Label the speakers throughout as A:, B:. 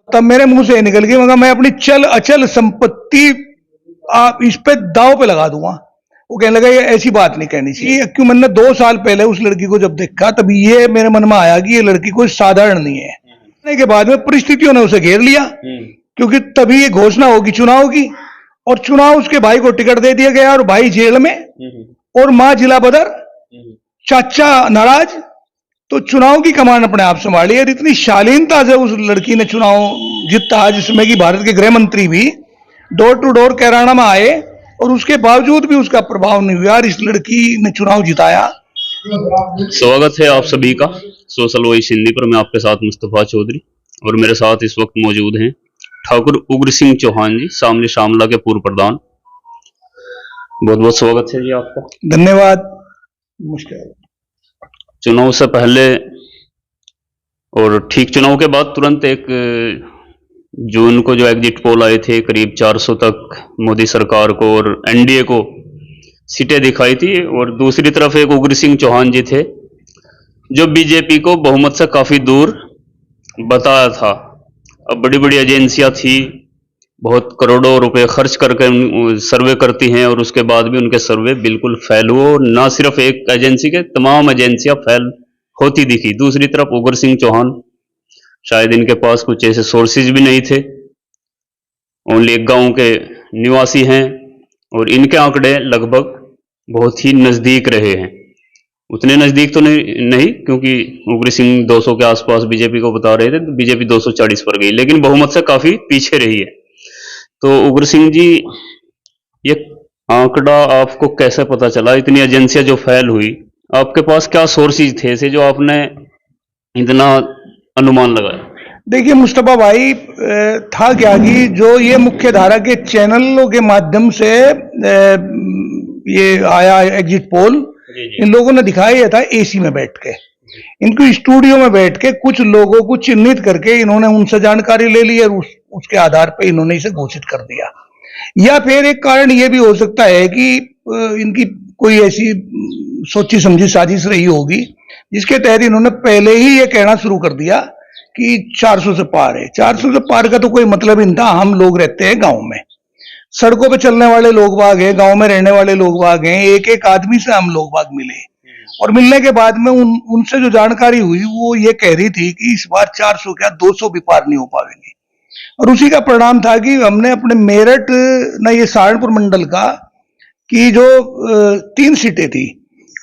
A: तब मेरे मुंह से निकल गई, मगर मैं अपनी चल अचल संपत्ति आप इस पे दाव पे लगा दूंगा। वो कहने लगा ये ऐसी बात नहीं कहनी चाहिए, क्यों मैंने 2 साल पहले उस लड़की को जब देखा तब ये मेरे मन में आया कि ये लड़की कोई साधारण नहीं है। के बाद में परिस्थितियों ने उसे घेर लिया, क्योंकि तभी ये घोषणा होगी चुनाव की, और चुनाव उसके भाई को टिकट दे दिया गया और भाई जेल में और मां जिला बदर, चाचा नाराज। तो चुनाव की कमान अपने आप संभाली और इतनी शालीनता से उस लड़की ने चुनाव जीता, जिसमें कि भारत के गृह मंत्री भी डोर टू डोर कैराना में आए और उसके बावजूद भी उसका प्रभाव नहीं हुआ और इस लड़की ने चुनाव जिताया।
B: स्वागत है आप सभी का सोशल वॉइस हिंदी पर। मैं आपके साथ मुस्तफा चौधरी और मेरे साथ इस वक्त मौजूद हैं ठाकुर उग्र सिंह चौहान जी, शामली शामला के पूर्व प्रधान। बहुत बहुत स्वागत है जी आपका।
A: धन्यवाद। मुश्किल
B: चुनाव से पहले और ठीक चुनाव के बाद तुरंत एक जून को जो एग्जिट पोल आए थे, करीब 400 तक मोदी सरकार को और एनडीए को सीटें दिखाई थी, और दूसरी तरफ एक उग्र सिंह चौहान जी थे जो बीजेपी को बहुमत से काफी दूर बताया था। अब बड़ी बड़ी एजेंसियां थी, बहुत करोड़ों रुपए खर्च करके सर्वे करती हैं और उसके बाद भी उनके सर्वे बिल्कुल फेल हुए, और ना सिर्फ एक एजेंसी के, तमाम एजेंसियां फेल होती दिखी। दूसरी तरफ उग्र सिंह चौहान, शायद इनके पास कुछ ऐसे सोर्सेज भी नहीं थे, ओनली एक गांव के निवासी हैं, और इनके आंकड़े लगभग बहुत ही नजदीक रहे हैं। उतने नजदीक तो नहीं क्योंकि उग्र सिंह 200 के आसपास बीजेपी को बता रहे थे, तो बीजेपी 240 पर गई, लेकिन बहुमत से काफी पीछे रही है। तो उग्र सिंह जी, ये आंकड़ा आपको कैसे पता चला? इतनी एजेंसियां जो फेल हुई, आपके पास क्या सोर्सेज थे ऐसे जो आपने इतना अनुमान लगाया?
A: देखिए मुस्तफा भाई, था क्या कि जो ये मुख्य धारा के चैनलों के माध्यम से ये आया एग्जिट पोल, इन लोगों ने दिखाया था एसी में बैठ के, इनको स्टूडियो में बैठ के कुछ लोगों को चिन्हित करके इन्होंने उनसे जानकारी ले ली और उसके आधार पर इन्होंने इसे घोषित कर दिया। या फिर एक कारण यह भी हो सकता है कि इनकी कोई ऐसी सोची समझी साजिश रही होगी जिसके तहत इन्होंने पहले ही ये कहना शुरू कर दिया कि 400 से पार है। 400 से पार का तो कोई मतलब ही नहीं था। हम लोग रहते हैं गांव में, सड़कों पे चलने वाले लोग बाग हैं, गांव में रहने वाले लोग बाग हैं, एक एक आदमी से हम लोग बाग मिले, और मिलने के बाद में उनसे जो जानकारी हुई वो ये कह रही थी कि इस बार 400 क्या 200 भी पार नहीं हो पाएंगे। और उसी का परिणाम था कि हमने अपने मेरठ न ये सहारनपुर मंडल का कि जो 3 सीटें थी,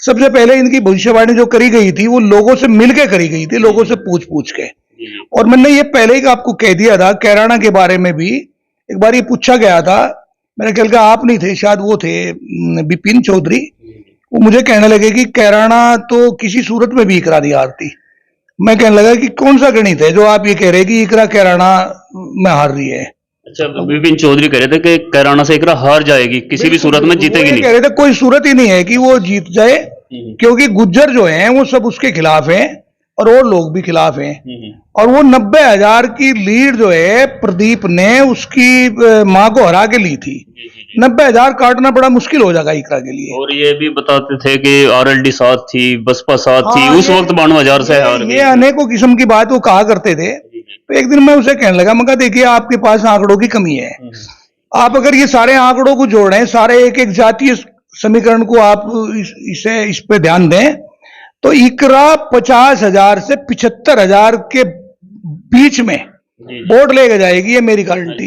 A: सबसे पहले इनकी भविष्यवाणी जो करी गई थी वो लोगों से मिलकर करी गई थी, लोगों से पूछ पूछ के। और मैंने ये पहले ही आपको कह दिया था, कैराना के बारे में भी एक बार ये पूछा गया था, मेरे ख्याल का आप नहीं थे, शायद वो थे विपिन चौधरी, वो मुझे कहने लगे कि कैराना तो किसी सूरत में भी इकरा नहीं हारती। मैं कहने लगा कि कौन सा गणित है जो आप ये कह रहे हैं कि इकरा कैराना में हार रही है?
B: अच्छा, विपिन चौधरी कह रहे थे कि कैराना से इकरा हार जाएगी, किसी भी सूरत में जीतेगी नहीं।
A: कह रहे थे कोई सूरत ही नहीं है कि वो जीत जाए, क्योंकि गुज्जर जो हैं वो सब उसके खिलाफ हैं और लोग भी खिलाफ हैं। और वो 90,000 की लीड जो है प्रदीप ने उसकी मां को हरा के ली थी। 90,000 काटना बड़ा मुश्किल हो जाएगा इकरा के लिए।
B: और ये भी बताते थे कि आरएलडी साथ थी, बसपा साथ थी, उस वक्त 92,000 से हार गई।
A: ये अनेकों किस्म की बात वो कहा करते थे। तो एक दिन मैं उसे कहने लगा, मैं कहा देखिए आपके पास आंकड़ों की कमी है, आप अगर ये सारे आंकड़ों को जोड़ें, सारे एक एक जातीय समीकरण को आप इस पे ध्यान दें, तो इकरा 50,000 से 75,000 के बीच में वोट लेके जाएगी, ये मेरी गारंटी।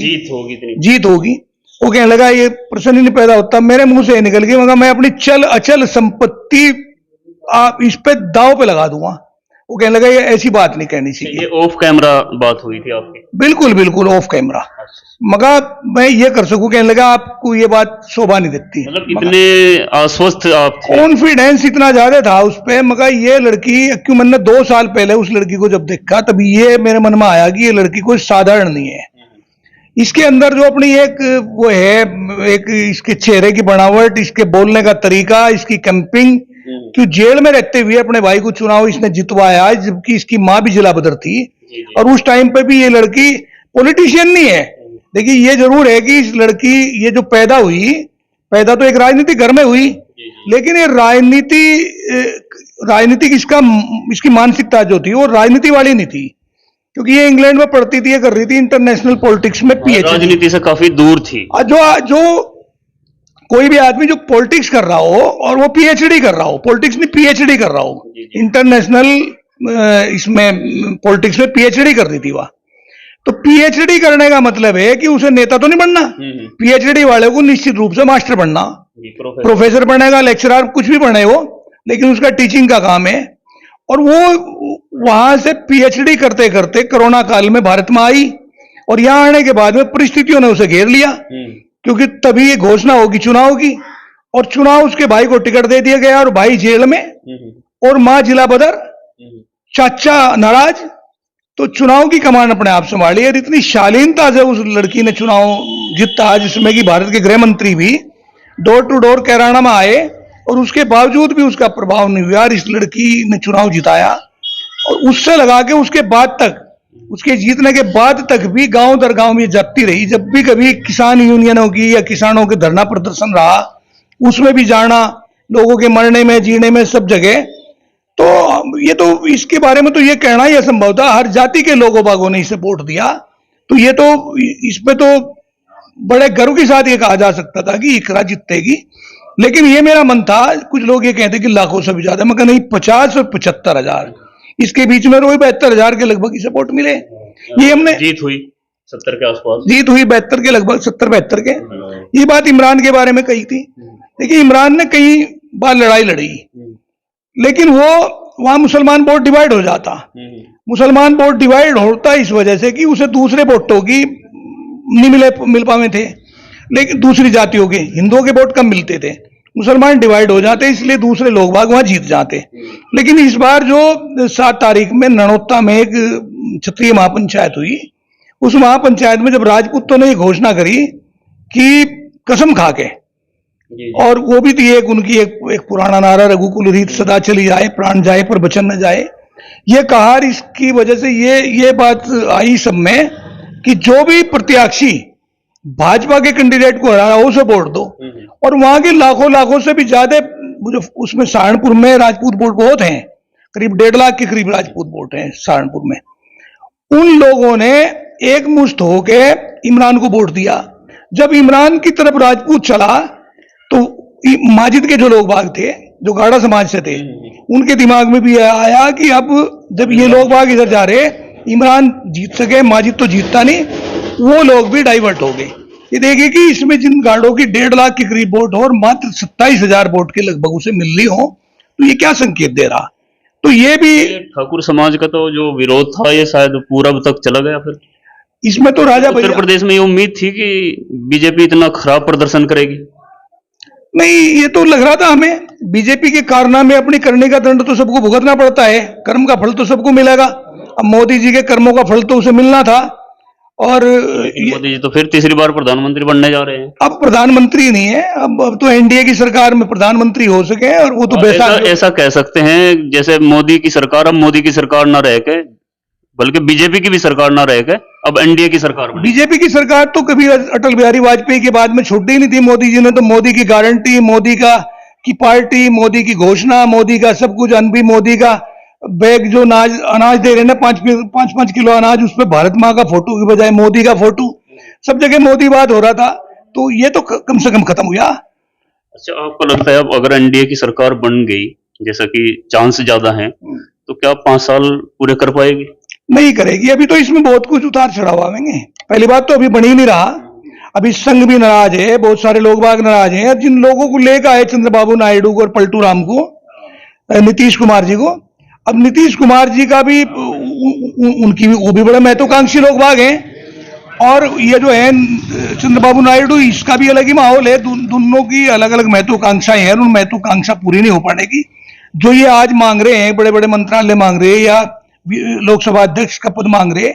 A: जीत होगी। वो कहने लगा ये प्रश्न ही नहीं पैदा होता, मेरे मुंह से निकल गई, मगर मैं अपनी चल अचल संपत्ति आप इस पे दाव पे लगा दूंगा। वो कहने लगा ये ऐसी बात नहीं कहनी चाहिए।
B: ये ऑफ कैमरा बात हुई थी आपकी?
A: बिल्कुल बिल्कुल ऑफ कैमरा। मगर मैं ये कर सकूं, कहने लगा आपको ये बात शोभा नहीं देती।
B: मतलब इतने आश्वस्त आप थे?
A: कॉन्फिडेंस इतना ज्यादा था उस पे, मगर ये लड़की, क्यों मैंने 2 साल पहले उस लड़की को जब देखा तब ये मेरे मन में आया कि ये लड़की कोई साधारण नहीं है। इसके अंदर जो अपनी एक वो है, एक इसके चेहरे की बनावट, इसके बोलने का तरीका, इसकी कैंपिंग, क्यों जेल में रहते हुए अपने भाई को चुनाव इसने जितवाया, जबकि इसकी मां भी जिला बदर थी, और उस टाइम पे भी ये लड़की पॉलिटिशियन नहीं है। देखिए ये जरूर है कि इस लड़की ये जो पैदा हुई, पैदा तो एक राजनीतिक घर में हुई, लेकिन ये राजनीतिक इसकी मानसिकता जो थी वो राजनीति वाली नहीं थी। क्योंकि ये इंग्लैंड में पढ़ती थी, ये कर रही थी इंटरनेशनल पॉलिटिक्स में पीएचडी।
B: राजनीति से काफी दूर थी।
A: जो कोई भी आदमी जो पॉलिटिक्स कर रहा हो और वो पीएचडी कर रहा हो, पॉलिटिक्स में पीएचडी कर रहा हो, इंटरनेशनल इसमें पॉलिटिक्स में पीएचडी कर रही थी वह, तो पीएचडी करने का मतलब है कि उसे नेता तो नहीं बनना। पीएचडी वाले को निश्चित रूप से मास्टर बनना, प्रोफेसर बनेगा, लेक्चरर, कुछ भी बने वो, लेकिन उसका टीचिंग का काम है। और वो वहां से पीएचडी करते करते कोरोना काल में भारत में आई, और यहां आने के बाद में परिस्थितियों ने उसे घेर लिया, क्योंकि तभी ये घोषणा होगी चुनाव की, और चुनाव उसके भाई को टिकट दे दिया गया और भाई जेल में और मां जिला बदर, चाचा नाराज। तो चुनाव की कमान अपने आप संभाली, और इतनी शालीनता से उस लड़की ने चुनाव जीता, जिसमें कि भारत के गृह मंत्री भी डोर टू डोर कैराना में आए, और उसके बावजूद भी उसका प्रभाव नहीं हुआ। इस लड़की ने चुनाव जिताया, और उससे लगा के उसके बाद तक, उसके जीतने के बाद तक भी गांव दर गांव में जाती रही। जब भी कभी किसान यूनियनों की या किसानों के धरना प्रदर्शन रहा, उसमें भी जाना, लोगों के मरने में जीने में सब जगह। तो ये तो इसके बारे में तो ये कहना ही असंभव था, हर जाति के लोगों बागों ने इसे वोट दिया। तो ये तो इसमें तो बड़े गर्व के साथ ये कहा जा सकता था कि इकरा जीतेगी, लेकिन ये मेरा मन था। कुछ लोग ये कहते कि लाखों से भी ज्यादा, मैं कहा नहीं, 50 और 75,000, इसके बीच में रोज 72,000 के लगभग इसे वोट मिले। ये हमने
B: जीत हुई 70 के आसपास,
A: जीत हुई 72 के लगभग, 70-72 के। ये बात इमरान के बारे में कही थी। देखिए, इमरान ने कई बार लड़ाई लड़ी, लेकिन वो वहां मुसलमान वोट डिवाइड हो जाता। मुसलमान वोट डिवाइड होता इस वजह से कि उसे दूसरे वोटों की नहीं मिल पाए थे, लेकिन दूसरी जातियों के, हिंदुओं के वोट कम मिलते थे, मुसलमान डिवाइड हो जाते, इसलिए दूसरे लोग बाग वहां जीत जाते। लेकिन इस बार जो 7 तारीख में ननौता में एक क्षत्रिय महापंचायत हुई, उस महापंचायत में जब राजपूतों ने ये घोषणा करी कि कसम खा के, और वो भी थी एक उनकी एक पुराना नारा, रघुकुल रीत सदा चली जाए, प्राण जाए पर वचन न जाए, ये कहा। इसकी वजह से ये बात आई सब में कि जो भी प्रत्याशी भाजपा के कैंडिडेट को हरा उसे वोट दो। और वहां के लाखों से भी ज्यादा, उसमें सहारनपुर में राजपूत वोट बहुत हैं, करीब 1.5 लाख के करीब राजपूत वोट हैं सहारनपुर में। उन लोगों ने एक मुश्त होके इमरान को वोट दिया। जब इमरान की तरफ राजपूत चला, तो माजिद के जो लोग बाग थे, जो गाड़ा समाज से थे, उनके दिमाग में भी आया कि अब जब ये लोग बाग इधर जा रहे, इमरान जीत सके, माजिद तो जीतता नहीं, वो लोग भी डाइवर्ट हो गए। ये देखिए कि इसमें जिन गाड़ों की 1.5 लाख के करीब वोट हो और मात्र 27,000 वोट के लगभग उसे मिल रही हो, तो ये क्या संकेत दे रहा। तो ये भी
B: ठाकुर समाज का तो जो विरोध था, ये शायद पूरब तक चला गया। फिर
A: इसमें तो राजा
B: उत्तर प्रदेश में ये उम्मीद थी कि बीजेपी इतना खराब प्रदर्शन करेगी।
A: नहीं, ये तो लग रहा था हमें, बीजेपी के कारनामे अपनी करने का दंड तो सबको भुगतना पड़ता है, कर्म का फल तो सबको मिलेगा। अब मोदी जी के कर्मों का फल तो उसे मिलना था, और
B: मोदी जी तो फिर तीसरी बार प्रधानमंत्री बनने जा रहे हैं।
A: अब प्रधानमंत्री नहीं है, अब तो एनडीए की सरकार में प्रधानमंत्री हो सके, और वो तो
B: ऐसा कह सकते हैं जैसे मोदी की सरकार, अब मोदी की सरकार ना रह के, बल्कि बीजेपी की भी सरकार ना रह के अब एनडीए की सरकार।
A: बीजेपी की सरकार तो कभी अटल बिहारी वाजपेयी के बाद में छूटी ही नहीं थी। मोदी जी ने तो मोदी की गारंटी, मोदी की पार्टी, मोदी की घोषणा, मोदी का सब कुछ, अनबी मोदी का बैग जो अनाज दे रहे ना, 5-5 किलो अनाज, उस पर भारत माँ का फोटो की बजाय मोदी का फोटो, सब जगह मोदी बात हो रहा था। तो ये तो कम से कम खत्म हुआ।
B: अच्छा, आपको लगता है अब अगर एनडीए की सरकार बन गई, जैसा कि चांस ज्यादा है, तो क्या 5 साल पूरे कर पाएगी?
A: नहीं करेगी। अभी तो इसमें बहुत कुछ उतार चढ़ाव आएंगे। पहली बात तो अभी बनी नहीं रहा, अभी संघ भी नाराज है, बहुत सारे लोग बाग नाराज हैं। अब जिन लोगों को लेकर आए चंद्रबाबू नायडू को और पलटू राम को, नीतीश कुमार जी को, अब नीतीश कुमार जी का भी उनकी भी, वो भी बड़े महत्वाकांक्षी लोग बाग हैं, और ये जो है चंद्रबाबू नायडू, इसका भी अलग ही माहौल है। दोनों की अलग अलग महत्वाकांक्षाएं हैं, उन महत्वाकांक्षा पूरी नहीं हो पाएगी। जो ये आज मांग रहे हैं, बड़े बड़े मंत्रालय मांग रहे हैं या लोकसभा अध्यक्ष का पद मांग रहे,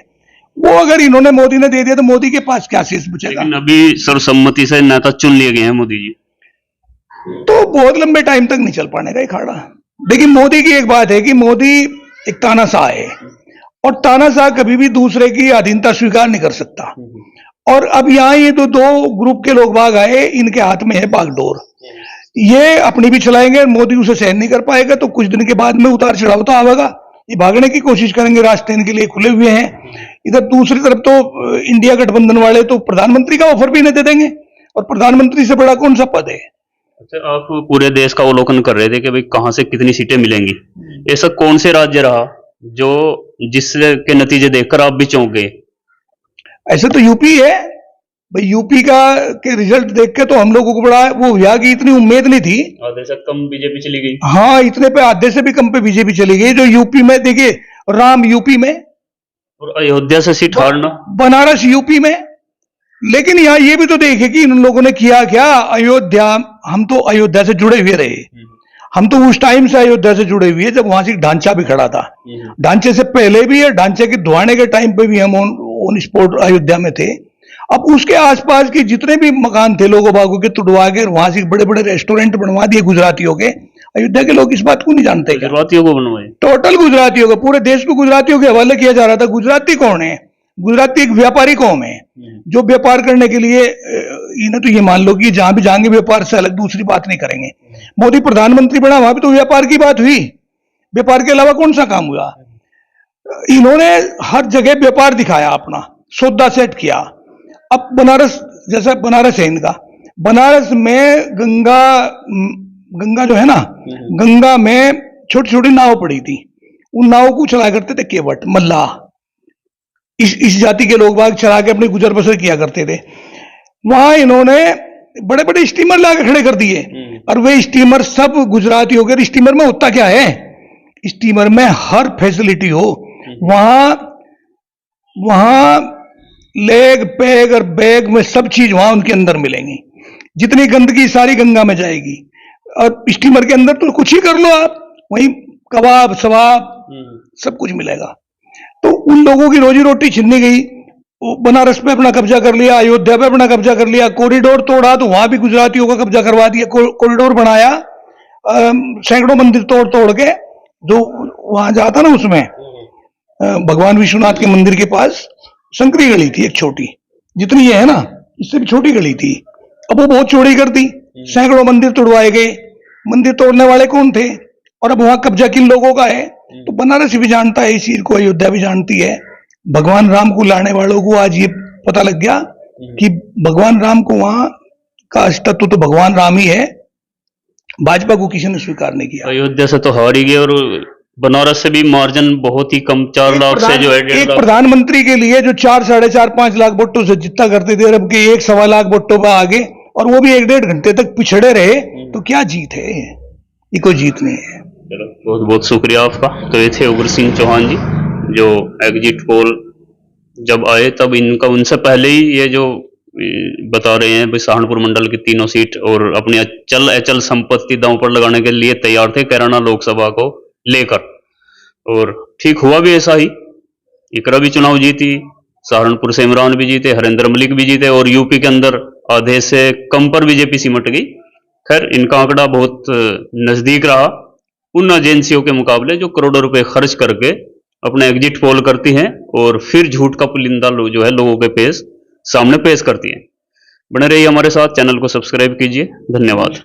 A: वो अगर इन्होंने मोदी ने दे दिया तो मोदी के पास क्या शेष बचेगा।
B: लेकिन अभी सर्वसम्मति से नेता चुन लिए गए हैं मोदी जी,
A: तो बहुत लंबे टाइम तक नहीं चल पाने का अखाड़ा। देखिए, मोदी की एक बात है कि मोदी एक तानाशाह है, और तानाशाह कभी भी दूसरे की अधीनता स्वीकार नहीं कर सकता। और अब यहाँ ये तो 2 ग्रुप के लोग बाग आए, इनके हाथ में है बागडोर, ये अपनी भी चलाएंगे, मोदी उसे सहन नहीं कर पाएगा, तो कुछ दिन के बाद में उतार चढ़ाव तो आएगा। ये भागने की कोशिश करेंगे, रास्ते इनके लिए खुले हुए हैं। इधर दूसरी तरफ तो इंडिया गठबंधन वाले तो प्रधानमंत्री का ऑफर भी नहीं दे देंगे, और प्रधानमंत्री से बड़ा कौन सा पद है।
B: अच्छा, आप पूरे देश का अवलोकन कर रहे थे कि भाई कहाँ से कितनी सीटें मिलेंगी, ऐसा कौन से राज्य रहा जो जिसके नतीजे देखकर आप भी चौंक गए?
A: ऐसे तो यूपी है भाई, यूपी का के रिजल्ट देख के तो हम लोगों को बड़ा वो हुआ कि इतनी उम्मीद नहीं थी।
B: आधे से कम बीजेपी चली गई।
A: हाँ, इतने पे आधे से भी कम पे बीजेपी चली गई। जो यूपी में देखिए, राम यूपी में,
B: और अयोध्या से सीट हारना,
A: बनारस यूपी में। लेकिन यहाँ ये भी तो देखे कि इन लोगों ने किया क्या। अयोध्या, हम तो अयोध्या से जुड़े हुए रहे, हम तो उस टाइम से अयोध्या से जुड़े हुए जब वहां से ढांचा भी खड़ा था। ढांचे से पहले भी है, ढांचे के धुआने के टाइम पे भी हम ऑन स्पॉट अयोध्या में थे। अब उसके आसपास के जितने भी मकान थे लोगों बागों के तुड़वा के वहां से बड़े बड़े रेस्टोरेंट बनवा दिए गुजरातियों के। अयोध्या के लोग इस बात को नहीं जानते,
B: गुजरातियों को बनवाए,
A: टोटल गुजरातियों का, पूरे देश को गुजरातियों के हवाले किया जा रहा था। गुजराती कौन है? गुजराती एक व्यापारी कौम है जो व्यापार करने के लिए, इन्हें तो ये मान लो कि जहां भी जाएंगे व्यापार से अलग दूसरी बात नहीं करेंगे। मोदी प्रधानमंत्री बना, वहां भी तो व्यापार की बात हुई, व्यापार के अलावा कौन सा काम हुआ? इन्होंने हर जगह व्यापार दिखाया, अपना सौदा सेट किया। अब बनारस, जैसा बनारस है इनका, बनारस में गंगा जो है ना, गंगा में छोटी छोटी नाव पड़ी थी, उन नावों को चला करते थे केवट, मल्लाह, इस जाति के लोग बाग चला के अपनी गुजर बसर किया करते थे। वहां इन्होंने बड़े बड़े स्टीमर लाके खड़े कर दिए, और वे स्टीमर सब गुजराती हो गए। स्टीमर में होता क्या है? स्टीमर में हर फैसिलिटी हो, वहां लेग पैग और बैग में सब चीज वहां उनके अंदर मिलेंगी। जितनी गंदगी सारी गंगा में जाएगी, और स्टीमर के अंदर तो कुछ ही कर लो आप, वहीं कबाब सवाब सब कुछ मिलेगा। तो उन लोगों की रोजी रोटी छिननी गई। बनारस पे अपना कब्जा कर लिया, अयोध्या पे अपना कब्जा कर लिया, कॉरिडोर तोड़ा तो वहां भी गुजरातियों का कब्जा करवा दिया। कॉरिडोर बनाया, सैकड़ों मंदिर तोड़ तोड़ के, जो वहां जाता ना उसमें भगवान विश्वनाथ के मंदिर के पास संकरी गली थी एक छोटी, जितनी ये है ना इससे भी छोटी गली थी, अब वो बहुत चौड़ी कर दी। सैकड़ों मंदिर तोड़वाए गए। मंदिर तोड़ने वाले कौन थे? और अब वहां कब्जा किन लोगों का है? तो बनारस भी जानता है इस चीज को, अयोध्या भी जानती है। भगवान राम को लाने वालों को आज ये पता लग गया कि भगवान राम को वहां का अस्तित्व तो भगवान राम ही है, भाजपा को किसी ने स्वीकार नहीं किया।
B: अयोध्या से तो हार ही गए, और बनारस से भी मार्जिन बहुत ही कम, 4 लाख से जो है
A: एक प्रधानमंत्री के लिए जो 4, 4.5, 5 लाख वोटों से जितना करते थे, अब के 1, 1.25 लाख वोटों पर आगे, और वो भी 1-1.5 घंटे तक पिछड़े रहे, तो क्या जीत है? ये कोई जीत नहीं है।
B: चलो, बहुत बहुत शुक्रिया आपका। तो ये थे उग्र सिंह चौहान जी, जो एग्जिट पोल जब आए तब इनका, उनसे पहले ही ये जो बता रहे हैं भाई सहारनपुर मंडल की 3 सीट और अपनी अचल संपत्ति दांव पर लगाने के लिए तैयार थे कैराना लोकसभा को लेकर, और ठीक हुआ भी ऐसा ही। इकरा भी चुनाव जीती, सहारनपुर से इमरान भी जीते, हरिंदर मलिक भी जीते, और यूपी के अंदर आधे से कम पर बीजेपी सिमट गई। खैर, इनका आंकड़ा बहुत नजदीक रहा उन एजेंसियों के मुकाबले जो करोड़ों रुपए खर्च करके अपने एग्जिट पोल करती हैं और फिर झूठ का पुलिंदा जो है लोगों के सामने पेश करती हैं। बने रहिए हमारे साथ, चैनल को सब्सक्राइब कीजिए। धन्यवाद।